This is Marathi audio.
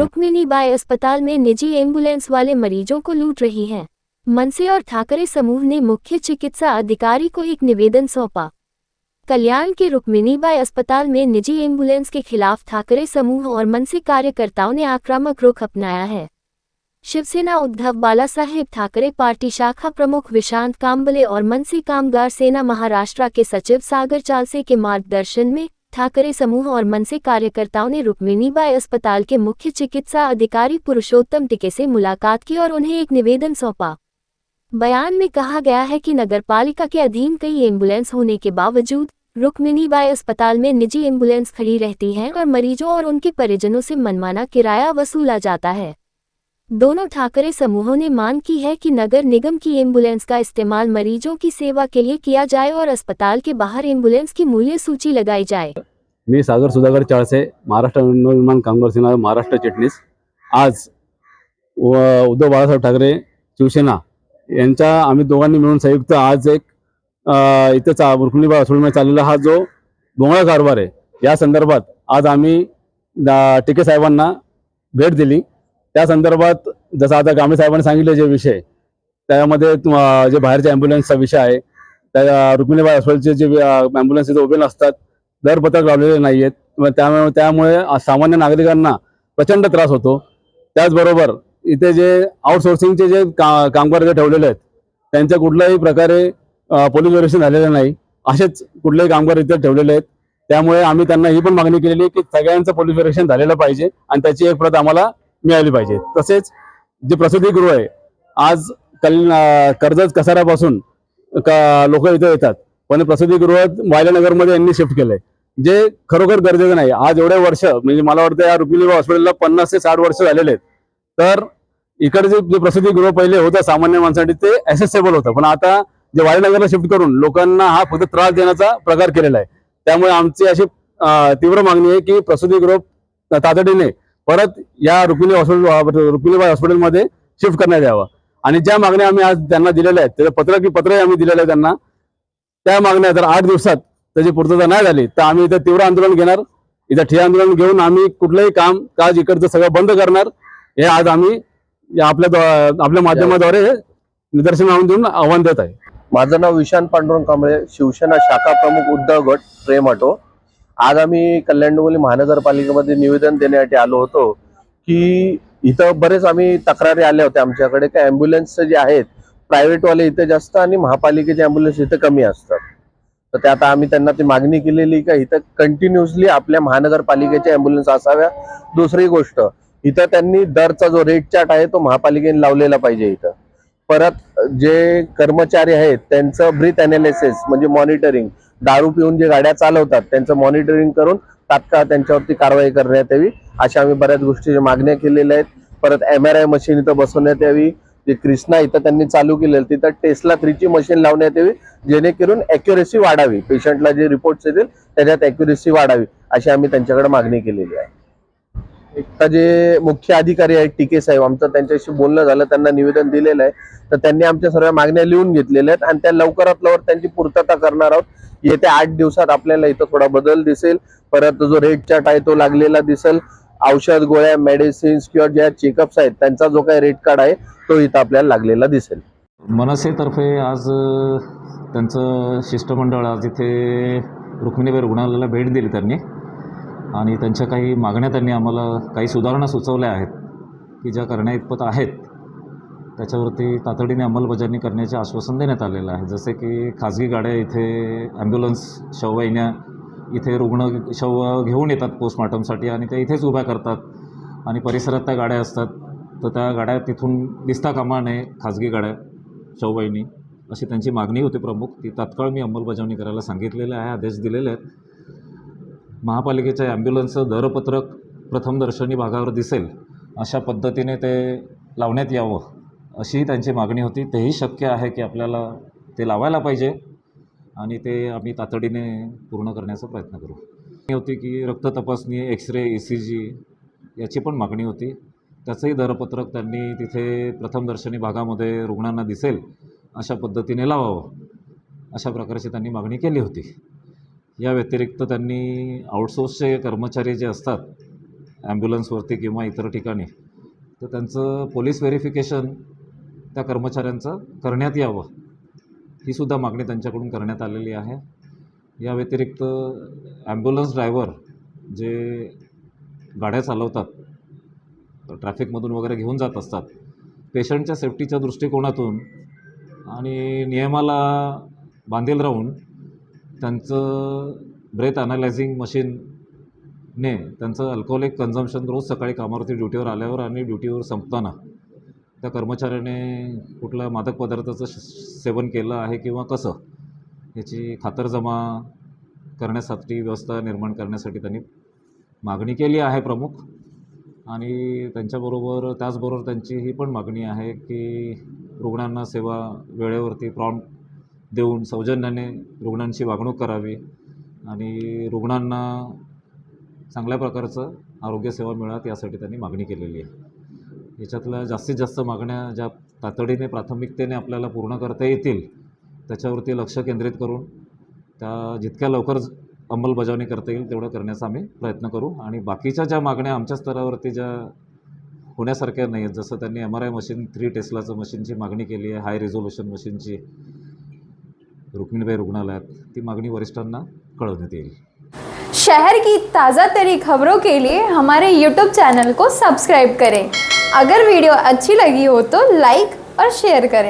रुक्मिणीबाई अस्पताल में निजी एम्बुलेंस वाले मरीजों को लूट रही है। मनसे और ठाकरे समूह ने मुख्य चिकित्सा अधिकारी को एक निवेदन सौंपा। कल्याण के रुक्मिणीबाई अस्पताल में निजी एम्बुलेंस के खिलाफ ठाकरे समूह और मनसे कार्यकर्ताओं ने आक्रामक रुख अपनाया है। शिवसेना उद्धव बालासाहेब ठाकरे पार्टी शाखा प्रमुख विशांत कांबले और मनसे कामगार सेना महाराष्ट्र के सचिव सागर चालसे के मार्गदर्शन में ठाकरे समूह और मनसे कार्यकर्ताओं ने रुक्मिणीबाई अस्पताल के मुख्य चिकित्सा अधिकारी पुरुषोत्तम टिके से मुलाकात की और उन्हें एक निवेदन सौंपा। बयान में कहा गया है कि नगरपालिका के अधीन कई एम्बुलेंस होने के बावजूद रुक्मिणीबाई अस्पताल में निजी एम्बुलेंस खड़ी रहती हैं और मरीजों और उनके परिजनों से मनमाना किराया वसूला जाता है। दोनों ठाकरे समूहों ने मांग की है कि नगर निगम की एम्बुलेंस का इस्तेमाल मरीजों की सेवा के लिए किया जाए और अस्पताल के बाहर एम्बुलेंस की मूल्य सूची लगाई जाए। मी सागर सुधाकर चाळसे, महाराष्ट्र नवनिर्माण कामगार सेना महाराष्ट्र चिटणीस। आज उद्धव बाळासाहेब ठाकरे शिवसेना यांच्या आम्ही दोघांनी मिळून संयुक्त आज एक इथेच रुक्मिणीबाई हॉस्पिटलमध्ये चाललेला हा जो भोंगळा कारभार आहे या संदर्भात आज आम्ही टिके साहेबांना भेट दिली। त्या संदर्भात जसं आता कांबळे साहेबांनी सांगितले जे विषय त्यामध्ये जे बाहेरच्या ॲम्ब्युलन्सचा विषय आहे, त्या रुक्मिणीबाई हॉस्पिटलचे जे ॲम्ब्युलन्स इथे उभे नसतात, दरपत्रक लावलेले नाही आहेत, त्यामुळे सामान्य नागरिकांना प्रचंड त्रास होतो। त्याचबरोबर इथे जे आउटसोर्सिंगचे जे कामगार जे ठेवलेले आहेत त्यांच्या कुठल्याही प्रकारे पोलीस व्हेरिफिकेशन झालेलं नाही, असेच कुठलेही कामगार इथे ठेवलेले आहेत। त्यामुळे आम्ही त्यांना ही पण मागणी केलेली की सगळ्यांचं पोलीस व्हेरिफिकेशन झालेलं पाहिजे आणि त्याची एक प्रत आम्हाला मिळाली पाहिजे। तसेच जे प्रसूतिगृह आहे आज कर्जत कसाऱ्यापासून लोक इथे येतात, पण प्रसूतिगृह वायलानगरमध्ये यांनी शिफ्ट केलंय, जे खरोखर गरजेचं नाही। आज एवढे वर्ष म्हणजे मला वाटतं या रुक्मिणीबाई हॉस्पिटलला 50 ते 60 वर्ष झालेले आहेत, तर इकडे जे प्रसूतिगृह पहिले होतं सामान्य माणसांसाठी ते ॲसेसेबल होतं, पण आता जे वायलानगरला शिफ्ट करून लोकांना हा फक्त त्रास देण्याचा प्रकार केलेला आहे। त्यामुळे आमची अशी तीव्र मागणी आहे की प्रसूतिगृह तातडीने परत या रुक्मिणीबाई हॉस्पिटलमध्ये शिफ्ट करण्यात यावं आणि ज्या मागण्या आम्ही आज त्यांना दिलेल्या आहेत त्याचं पत्र आम्ही दिलेलं आहे त्यांना, त्या मागण्या जर 8 दिवसात त्याची पूर्तता नाही झाली तर आम्ही इथं तीव्र आंदोलन घेणार। इथं ठिय्या आंदोलन घेऊन आम्ही कुठलंही काज इकडचं सगळं बंद करणार, हे आज आम्ही आपल्या माध्यमाद्वारे निदर्शन आणून देऊन आव्हान देत आहे। माझं नाव विशांत पांडुरंग कांबळे, शिवसेना शाखा प्रमुख उद्धव गट प्रेम ऑटो। आज आम्ही कल्याण डोंबिवली महानगरपालिकेमध्ये निवेदन देण्यासाठी आलो होतो की इथं बरेच आम्ही तक्रारी आल्या होत्या आमच्याकडे की ॲम्ब्युलन्स जे आहेत प्रायव्हेटवाले इथे जास्त आणि महापालिकेचे ॲम्ब्युलन्स इथे कमी असतात। तर ते आता आम्ही त्यांना ती मागणी केलेली का इथं कंटिन्युअसली आपल्या महानगरपालिकेचे ॲम्ब्युलन्स असाव्या। दुसरी गोष्ट इथं त्यांनी दरचा जो रेट चार्ट आहे तो महापालिकेने लावलेला पाहिजे। इथं परत जे कर्मचारी आहेत त्यांचं ब्रीथ ॲनालिसिस म्हणजे मॉनिटरिंग, दारू पिऊन जे गाड्या चालवतात त्यांचं मॉनिटरिंग करून तात्काळ त्यांच्यावरती कारवाई करण्यात यावी, अशा आम्ही बऱ्याच गोष्टीच्या मागण्या केलेल्या आहेत। परत MRI मशीन इथं बसवण्यात यावी, जे कृष्णा इथं त्यांनी चालू केलेलं तिथं टेस्ला 3ची मशीन लावण्यात यावी, जेणेकरून ॲक्युरेसी वाढावी, पेशंटला जे रिपोर्ट्स येतील त्याच्यात ॲक्युरेसी वाढावी, अशी आम्ही त्यांच्याकडे मागणी केलेली आहे। आता जे मुख्य अधिकारी आहेत टिके साहेब, आमचं त्यांच्याशी बोलणं झालं, त्यांना निवेदन दिलेलं आहे, तर त्यांनी आमच्या सर्व मागण्या लिहून घेतलेल्या आहेत आणि त्या लवकरात लवकर त्यांची पूर्तता करणार आहोत। येत्या 8 दिवसात आपल्याला इथं थोडा बदल दिसेल, परत जो रेट चार्ट आहे तो लागलेला दिसेल, औषध गोळ्या मेडिसिन्स किंवा ज्या चेकअप्स आहेत त्यांचा जो काही रेट कार्ड आहे तो इथं आपल्याला लागलेला दिसेल। मनसेतर्फे आज त्यांचं शिष्टमंडळ आज इथे रुक्मिणीबाई रुग्णालयाला भेट दिली त्यांनी आणि त्यांच्या काही मागण्या त्यांनी आम्हाला काही सुधारणा सुचवल्या आहेत की ज्या करण्याइतपत आहेत, त्याच्यावरती तातडीने अंमलबजावणी करण्याचे आश्वासन देण्यात आलेलं आहे। जसे की खाजगी गाड्या इथे ॲम्ब्युलन्स शववाहिन्या इथे रुग्ण शव घेऊन येतात पोस्टमॉर्टमसाठी आणि त्या इथेच उभ्या करतात आणि परिसरात त्या गाड्या असतात, तर त्या गाड्या तिथून दिसता कामा नये खाजगी गाड्या शववाहिनी, अशी त्यांची मागणी होती प्रमुख। ती तात्काळ मी अंमलबजावणी करायला सांगितलेलं आहे, आदेश दिलेले आहेत। महापालिकेच्या ॲम्ब्युलन्सचं दरपत्रक प्रथमदर्शनी भागावर दिसेल अशा पद्धतीने ते लावण्यात यावं, अशी त्यांची मागणी होती। तेही शक्य आहे की आपल्याला ते लावायला पाहिजे आणि ते आम्ही तातडीने पूर्ण करण्याचा प्रयत्न करू। होती की रक्त तपासणी, एक्सरे, ECG याची पण मागणी होती, त्याचंही दरपत्रक त्यांनी तिथे प्रथमदर्शनी भागामध्ये रुग्णांना दिसेल अशा पद्धतीने लावावं, अशा प्रकारची त्यांनी मागणी केली होती। या व्यतिरिक्त त्यांनी आउटसोर्सचे कर्मचारी जे असतात ॲम्ब्युलन्सवरती किंवा इतर ठिकाणी, तर त्यांचं पोलीस व्हेरिफिकेशन त्या कर्मचाऱ्यांचं करण्यात यावं, ही सुद्धा मागणी त्यांच्याकडून करण्यात आलेली आहे. या व्यतिरिक्त ॲम्ब्युलन्स ड्रायव्हर जे गाड्या चालवतात, ट्रॅफिकमधून वगैरे घेऊन जात असतात, पेशंटच्या सेफ्टीच्या दृष्टिकोनातून आणि नियमाला बांधील राहून त्यांचं ब्रेथ ॲनालायझिंग मशीनने त्यांचं अल्कोहोलिक कन्झम्पशन रोज सकाळी कामावरती ड्युटीवर आल्यावर आणि ड्युटीवर संपताना त्या कर्मचाऱ्याने कुठल्या मादक पदार्थाचं सेवन केलं आहे किंवा कसं, याची खातरजमा करण्यासाठी, व्यवस्था निर्माण करण्यासाठी त्यांनी मागणी केली आहे प्रमुख. आणि त्याचबरोबर त्यांची ही पण मागणी आहे की रुग्णांना सेवा वेळेवरती प्रॉम्प्ट देऊन सौजन्याने रुग्णांची वागणूक करावी आणि रुग्णांना चांगल्या प्रकारचं आरोग्यसेवा मिळावी, यासाठी त्यांनी मागणी केलेली आहे. याच्यातल्या जास्तीत जास्त मागण्या ज्या तातडीने प्राथमिकतेने आपल्याला पूर्ण करता येतील त्याच्यावरती लक्ष केंद्रित करून त्या जितक्या लवकर अंमलबजावणी करता येईल तेवढं करण्याचा आम्ही प्रयत्न करू. आणि बाकीच्या ज्या मागण्या आमच्या स्तरावरती ज्या होण्यासारख्या नाही आहेत, जसं त्यांनी MRI मशीन 3 टेस्लाचं मशीनची मागणी केली आहे, हाय रिझोल्युशन मशीनची रुक्मिणीबाई रुग्णालयात, ती मागणी वरिष्ठांना कळवण्यात येईल. शहर की ताज़ा तरी खबरों के लिए हमारे YouTube चैनल को सब्सक्राइब करें। अगर वीडियो अच्छी लगी हो तो लाइक और शेयर करें।